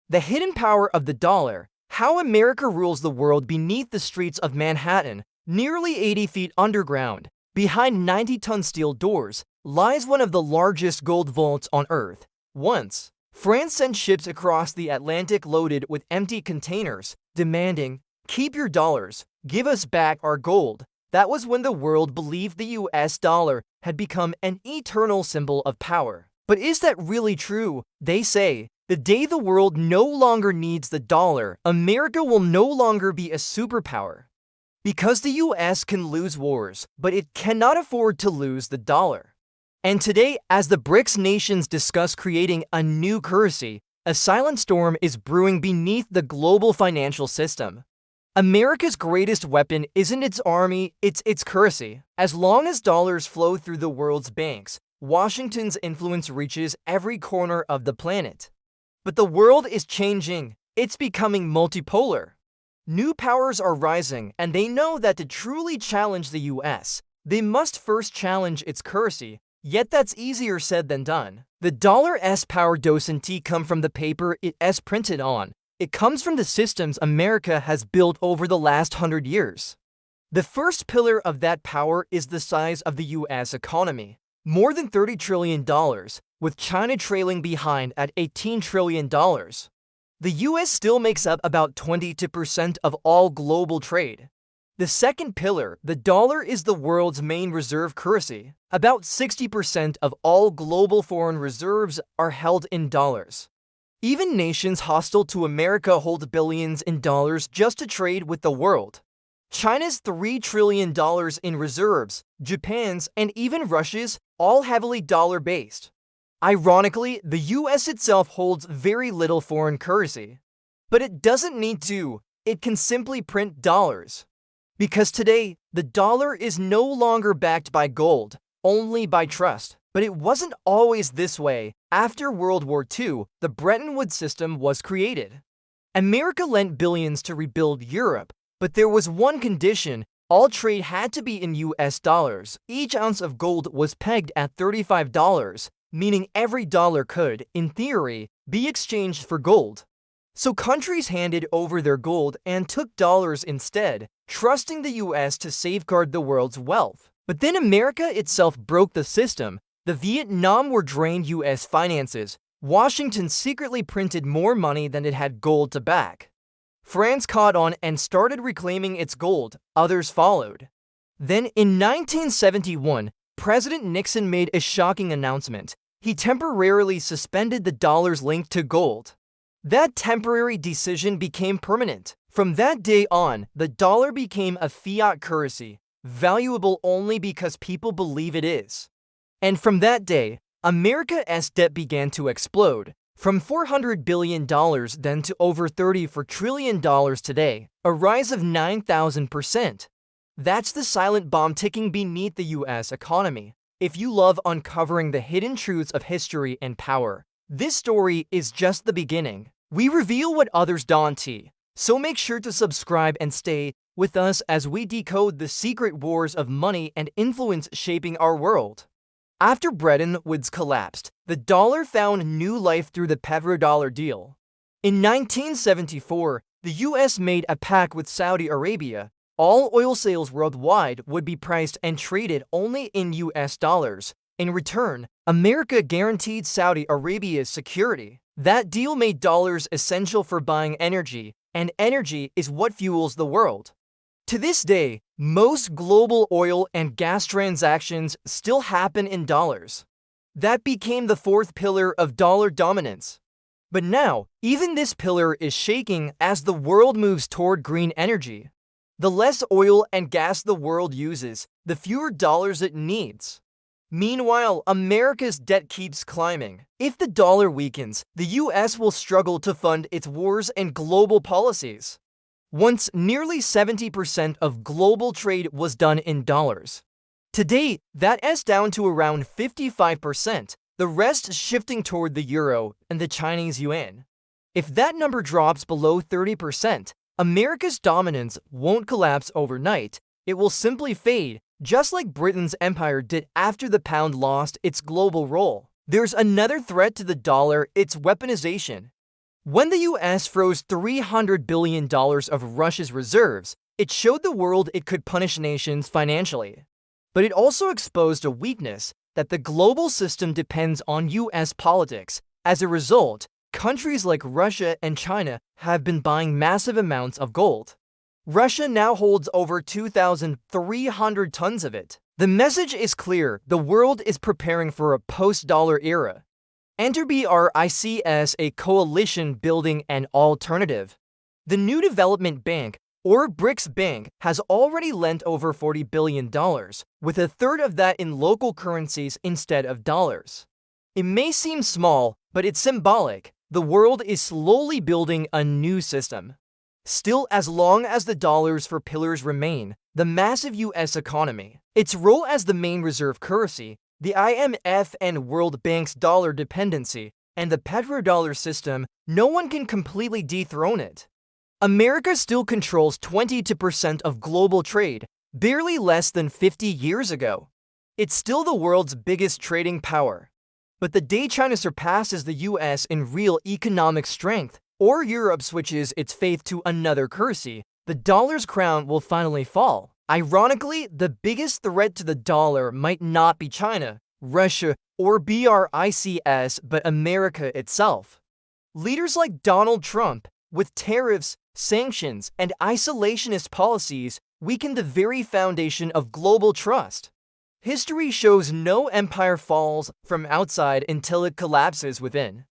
The hidden power of the dollar, how America rules the world beneath the streets of Manhattan, nearly 80 feet underground. Behind 90-ton steel doors lies one of the largest gold vaults on Earth. Once, France sent ships across the Atlantic loaded with empty containers, demanding, "Keep your dollars, give us back our gold." That was when the world believed the US dollar had become an eternal symbol of power. But is that really true? They say, the day the world no longer needs the dollar, America will no longer be a superpower. Because the US can lose wars, but it cannot afford to lose the dollar. And today, as the BRICS nations discuss creating a new currency, a silent storm is brewing beneath the global financial system. America's greatest weapon isn't its army, it's its currency. As long as dollars flow through the world's banks, Washington's influence reaches every corner of the planet. But the world is changing. It's becoming multipolar. New powers are rising, and they know that to truly challenge the US, they must first challenge its currency. Yet that's easier said than done. The dollar's power doesn't come from the paper it's printed on. It comes from the systems America has built over the last 100 years. The first pillar of that power is the size of the US economy. More than $30 trillion, with China trailing behind at $18 trillion. The US still makes up about 22% of all global trade. The second pillar, the dollar, is the world's main reserve currency. About 60% of all global foreign reserves are held in dollars. Even nations hostile to America hold billions in dollars just to trade with the world. China's $3 trillion in reserves, Japan's, and even Russia's, all heavily dollar-based. Ironically, the US itself holds very little foreign currency. But it doesn't need to. It can simply print dollars. Because today, the dollar is no longer backed by gold, only by trust. But it wasn't always this way. After World War II, the Bretton Woods system was created. America lent billions to rebuild Europe, but there was one condition: all trade had to be in US dollars. Each ounce of gold was pegged at $35, meaning every dollar could, in theory, be exchanged for gold. So countries handed over their gold and took dollars instead, trusting the US to safeguard the world's wealth. But then America itself broke the system. The Vietnam War drained US finances. Washington secretly printed more money than it had gold to back. France caught on and started reclaiming its gold. Others followed. Then in 1971, President Nixon made a shocking announcement. He temporarily suspended the dollar's link to gold. That temporary decision became permanent. From that day on, the dollar became a fiat currency, valuable only because people believe it is. And from that day, America's debt began to explode, from $400 billion then to over $34 trillion today, a rise of 9,000%. That's the silent bomb ticking beneath the US economy. If you love uncovering the hidden truths of history and power, this story is just the beginning. We reveal what others don't. So make sure to subscribe and stay with us as we decode the secret wars of money and influence shaping our world. After Bretton Woods collapsed, the dollar found new life through the Petrodollar deal. In 1974, the US made a pact with Saudi Arabia. All oil sales worldwide would be priced and traded only in US dollars. In return, America guaranteed Saudi Arabia's security. That deal made dollars essential for buying energy, and energy is what fuels the world. To this day, most global oil and gas transactions still happen in dollars. That became the fourth pillar of dollar dominance. But now, even this pillar is shaking as the world moves toward green energy. The less oil and gas the world uses, the fewer dollars it needs. Meanwhile, America's debt keeps climbing. If the dollar weakens, the US will struggle to fund its wars and global policies. Once, nearly 70% of global trade was done in dollars. Today, that is down to around 55%, the rest shifting toward the euro and the Chinese yuan. If that number drops below 30%, America's dominance won't collapse overnight. It will simply fade, just like Britain's empire did after the pound lost its global role. There's another threat to the dollar: its weaponization. When the US froze $300 billion of Russia's reserves, it showed the world it could punish nations financially. But it also exposed a weakness that the global system depends on US politics. As a result, countries like Russia and China have been buying massive amounts of gold. Russia now holds over 2,300 tons of it. The message is clear: the world is preparing for a post-dollar era. Enter BRICS, a coalition building an alternative. The New Development Bank, or BRICS Bank, has already lent over $40 billion, with a third of that in local currencies instead of dollars. It may seem small, but it's symbolic. The world is slowly building a new system. Still, as long as the dollars for pillars remain, the massive US economy, its role as the main reserve currency, the IMF and World Bank's dollar dependency, and the petrodollar system, no one can completely dethrone it. America still controls 22% of global trade, barely less than 50 years ago. It's still the world's biggest trading power. But the day China surpasses the US in real economic strength, or Europe switches its faith to another currency, the dollar's crown will finally fall. Ironically, the biggest threat to the dollar might not be China, Russia, or BRICS, but America itself. Leaders like Donald Trump, with tariffs, sanctions, and isolationist policies, weaken the very foundation of global trust. History shows no empire falls from outside until it collapses within.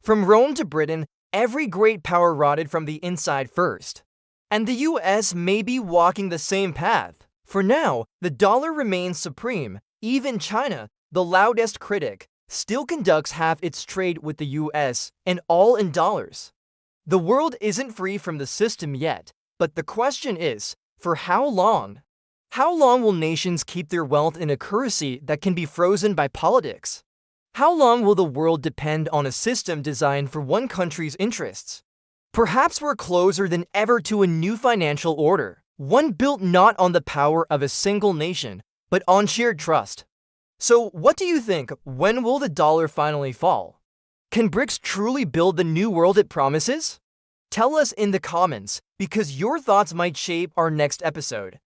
From Rome to Britain, every great power rotted from the inside first. And the US may be walking the same path. For now, the dollar remains supreme. Even China, the loudest critic, still conducts half its trade with the US, and all in dollars. The world isn't free from the system yet, but the question is, for how long? How long will nations keep their wealth in a currency that can be frozen by politics? How long will the world depend on a system designed for one country's interests? Perhaps we're closer than ever to a new financial order, one built not on the power of a single nation, but on shared trust. So, what do you think? When will the dollar finally fall? Can BRICS truly build the new world it promises? Tell us in the comments, because your thoughts might shape our next episode.